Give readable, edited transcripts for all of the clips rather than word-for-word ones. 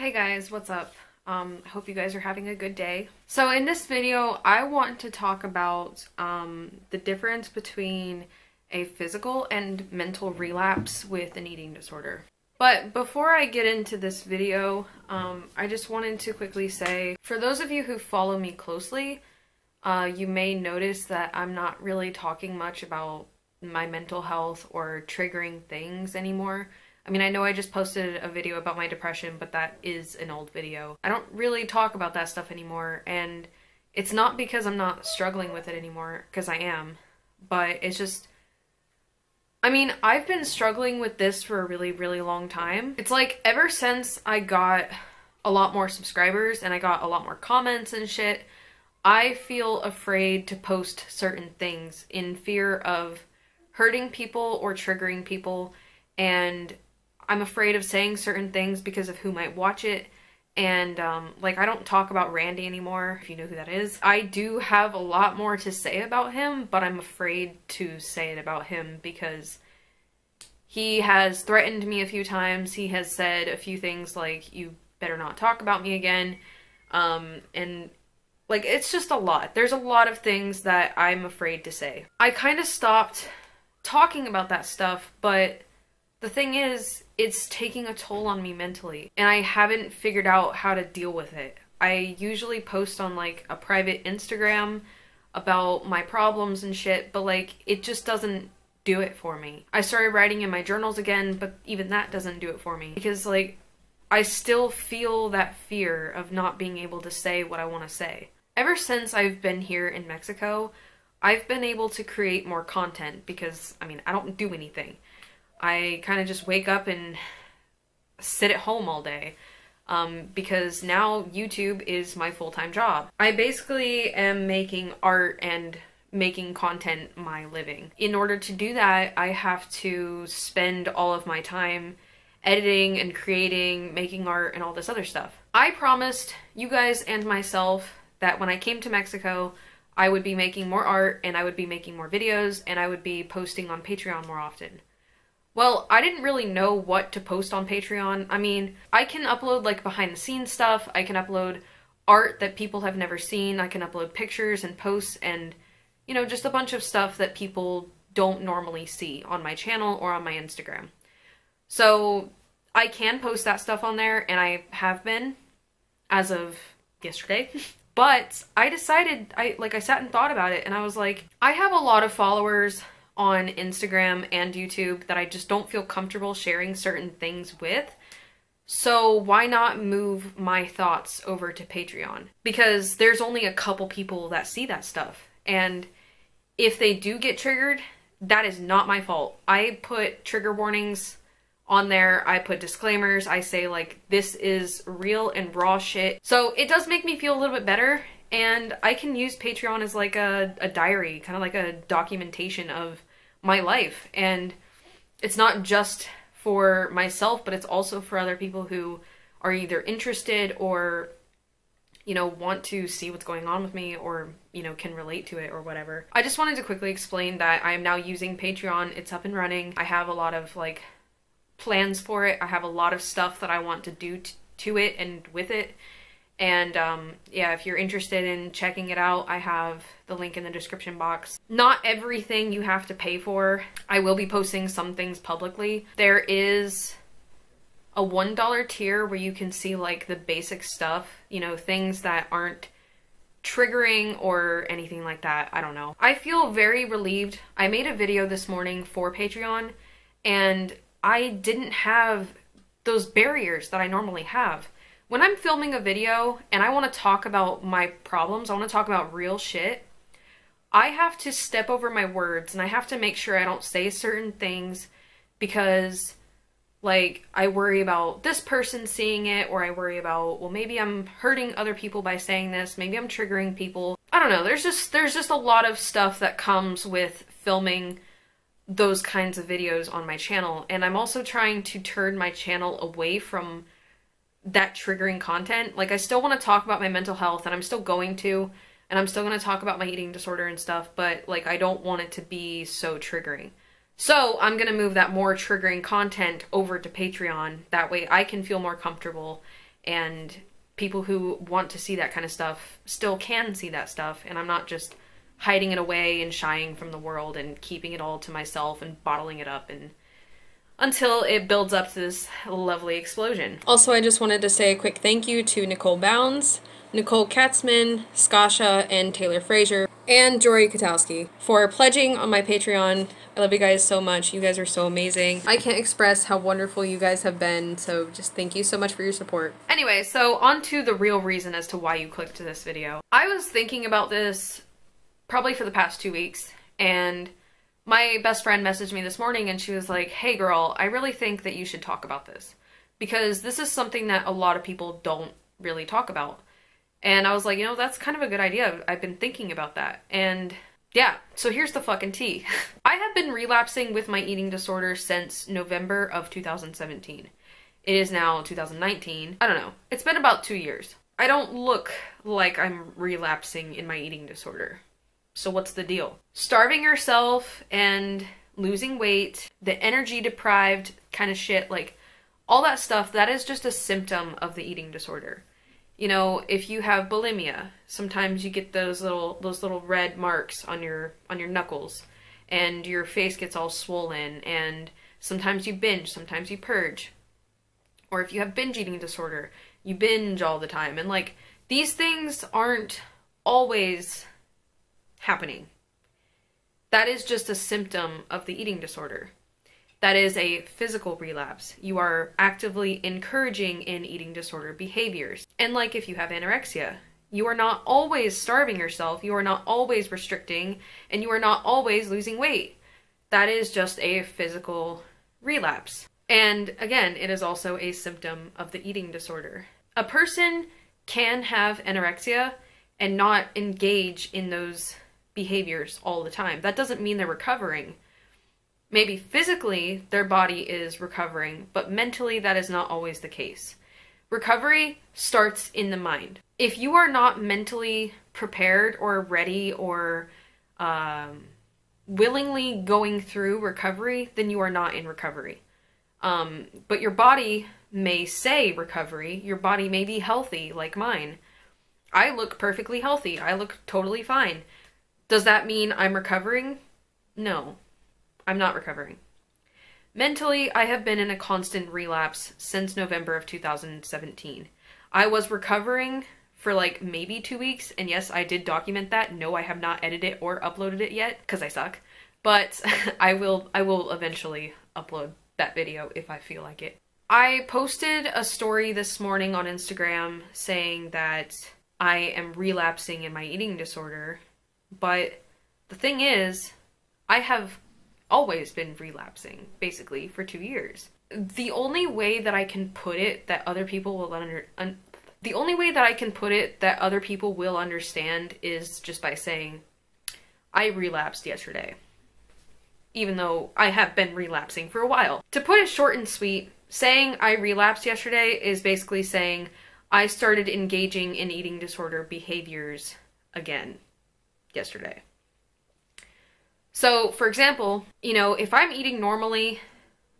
Hey guys, what's up? I hope you guys are having a good day. So in this video, I want to talk about the difference between a physical and mental relapse with an eating disorder. But before I get into this video, I just wanted to quickly say, for those of you who follow me closely, you may notice that I'm not really talking much about my mental health or triggering things anymore. I mean, I know I just posted a video about my depression, but that is an old video. I don't really talk about that stuff anymore, and it's not because I'm not struggling with it anymore, because I am, but it's just, I mean, I've been struggling with this for a really, really long time. It's like, ever since I got a lot more subscribers and I got a lot more comments and shit, I feel afraid to post certain things in fear of hurting people or triggering people, and I'm afraid of saying certain things because of who might watch it. And like, I don't talk about Randy anymore, if you know who that is. I do have a lot more to say about him, but I'm afraid to say it about him because he has threatened me a few times. He has said a few things like, you better not talk about me again. And like, it's just a lot. There's a lot of things that I'm afraid to say. I kind of stopped talking about that stuff, but the thing is, it's taking a toll on me mentally, and I haven't figured out how to deal with it. I usually post on like a private Instagram about my problems and shit, but like, it just doesn't do it for me. I started writing in my journals again, but even that doesn't do it for me, because like, I still feel that fear of not being able to say what I want to say. Ever since I've been here in Mexico, I've been able to create more content because, I mean, I don't do anything. I kind of just wake up and sit at home all day because now YouTube is my full-time job. I basically am making art and making content my living. In order to do that, I have to spend all of my time editing and creating, making art, and all this other stuff. I promised you guys and myself that when I came to Mexico, I would be making more art and I would be making more videos and I would be posting on Patreon more often. Well, I didn't really know what to post on Patreon. I mean, I can upload like behind the scenes stuff, I can upload art that people have never seen, I can upload pictures and posts and, you know, just a bunch of stuff that people don't normally see on my channel or on my Instagram. So I can post that stuff on there, and I have been as of yesterday. But I decided, I sat and thought about it, and I was like, I have a lot of followers on Instagram and YouTube that I just don't feel comfortable sharing certain things with. So why not move my thoughts over to Patreon? Because there's only a couple people that see that stuff. And if they do get triggered, that is not my fault. I put trigger warnings on there. I put disclaimers. I say like, this is real and raw shit. So it does make me feel a little bit better. And I can use Patreon as like a diary, kind of like a documentation of my life. And it's not just for myself, but it's also for other people who are either interested or, you know, want to see what's going on with me or, you know, can relate to it or whatever. I just wanted to quickly explain that I am now using Patreon. It's up and running. I have a lot of like plans for it. I have a lot of stuff that I want to do to it and with it. And yeah, if you're interested in checking it out, I have the link in the description box. Not everything you have to pay for. I will be posting some things publicly. There is a $1 tier where you can see like the basic stuff, you know, things that aren't triggering or anything like that. I don't know. I feel very relieved. I made a video this morning for Patreon and I didn't have those barriers that I normally have. When I'm filming a video and I want to talk about my problems, I want to talk about real shit, I have to step over my words and I have to make sure I don't say certain things because, like, I worry about this person seeing it, or I worry about, well, maybe I'm hurting other people by saying this, maybe I'm triggering people. I don't know, there's just a lot of stuff that comes with filming those kinds of videos on my channel, and I'm also trying to turn my channel away from that triggering content. Like, I still want to talk about my mental health, and I'm still going to, and I'm still going to talk about my eating disorder and stuff, but like, I don't want it to be so triggering. So I'm going to move that more triggering content over to Patreon. That way I can feel more comfortable and people who want to see that kind of stuff still can see that stuff, and I'm not just hiding it away and shying from the world and keeping it all to myself and bottling it up and until it builds up to this lovely explosion. Also, I just wanted to say a quick thank you to Nicole Bounds, Nikol Catzman, Skasha, and Taylor Frasher, and Jorie Kotowsky for pledging on my Patreon. I love you guys so much. You guys are so amazing. I can't express how wonderful you guys have been, so just thank you so much for your support. Anyway, so on to the real reason as to why you clicked to this video. I was thinking about this probably for the past 2 weeks, and my best friend messaged me this morning and she was like, hey girl, I really think that you should talk about this, because this is something that a lot of people don't really talk about. And I was like, you know, that's kind of a good idea. I've been thinking about that. And yeah, so here's the fucking tea. I have been relapsing with my eating disorder since November of 2017. It is now 2019. I don't know. It's been about 2 years. I don't look like I'm relapsing in my eating disorder. So what's the deal? Starving yourself and losing weight, the energy deprived kind of shit, like all that stuff, that is just a symptom of the eating disorder. You know, if you have bulimia, sometimes you get those little red marks on your knuckles, and your face gets all swollen, and sometimes you binge, sometimes you purge. Or if you have binge eating disorder, you binge all the time. And like, these things aren't always happening. That is just a symptom of the eating disorder. That is a physical relapse. You are actively encouraging in eating disorder behaviors. And like if you have anorexia, you are not always starving yourself, you are not always restricting, and you are not always losing weight. That is just a physical relapse. And again, it is also a symptom of the eating disorder. A person can have anorexia and not engage in those behaviors all the time. That doesn't mean they're recovering. Maybe physically their body is recovering, but mentally that is not always the case. Recovery starts in the mind. If you are not mentally prepared or ready or willingly going through recovery, then you are not in recovery. But your body may say recovery. Your body may be healthy like mine. I look perfectly healthy. I look totally fine. Does that mean I'm recovering? No. I'm not recovering. Mentally, I have been in a constant relapse since November of 2017. I was recovering for like maybe 2 weeks, and yes, I did document that. No, I have not edited it or uploaded it yet, because I suck. But I will eventually upload that video if I feel like it. I posted a story this morning on Instagram saying that I am relapsing in my eating disorder, but the thing is, I have always been relapsing, basically, for 2 years. The only way that I can put it that other people will understand is just by saying, I relapsed yesterday. Even though I have been relapsing for a while. To put it short and sweet, saying I relapsed yesterday is basically saying I started engaging in eating disorder behaviors again yesterday. So, for example, you know, if I'm eating normally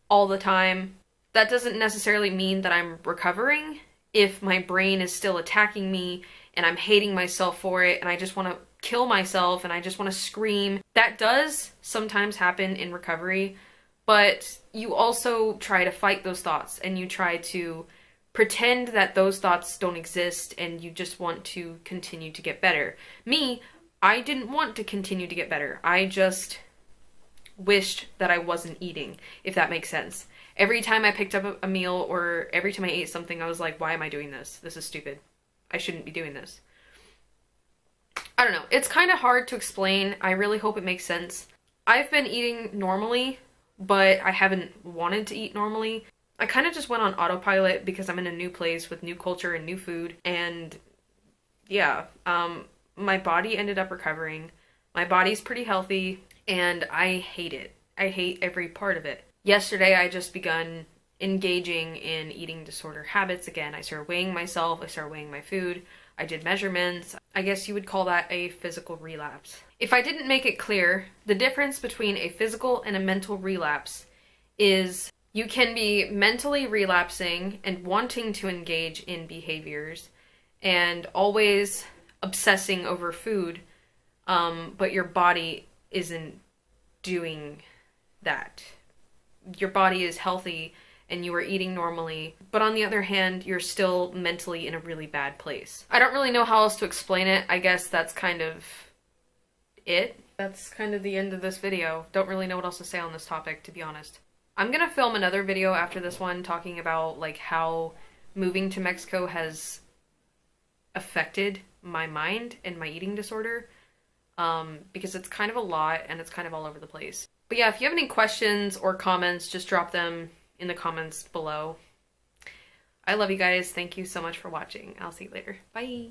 all the time, that doesn't necessarily mean that I'm recovering. If my brain is still attacking me and I'm hating myself for it and I just want to kill myself and I just want to scream, that does sometimes happen in recovery, but you also try to fight those thoughts and you try to pretend that those thoughts don't exist and you just want to continue to get better. Me, I didn't want to continue to get better. I just wished that I wasn't eating, if that makes sense. Every time I picked up a meal or every time I ate something, I was like, why am I doing this? This is stupid. I shouldn't be doing this. I don't know. It's kind of hard to explain. I really hope it makes sense. I've been eating normally, but I haven't wanted to eat normally. I kind of just went on autopilot because I'm in a new place with new culture and new food. And yeah, my body ended up recovering. My body's pretty healthy and I hate it. I hate every part of it. Yesterday, I just begun engaging in eating disorder habits again. I started weighing myself. I started weighing my food. I did measurements. I guess you would call that a physical relapse. If I didn't make it clear, the difference between a physical and a mental relapse is You can be mentally relapsing and wanting to engage in behaviors and always obsessing over food, but your body isn't doing that. Your body is healthy and you are eating normally, but on the other hand, you're still mentally in a really bad place. I don't really know how else to explain it. I guess that's kind of it. That's kind of the end of this video. Don't really know what else to say on this topic, to be honest. I'm gonna film another video after this one talking about like how moving to Mexico has affected my mind and my eating disorder, because it's kind of a lot and it's kind of all over the place. But yeah, if you have any questions or comments, just drop them in the comments below. I love you guys. Thank you so much for watching. I'll see you later. Bye.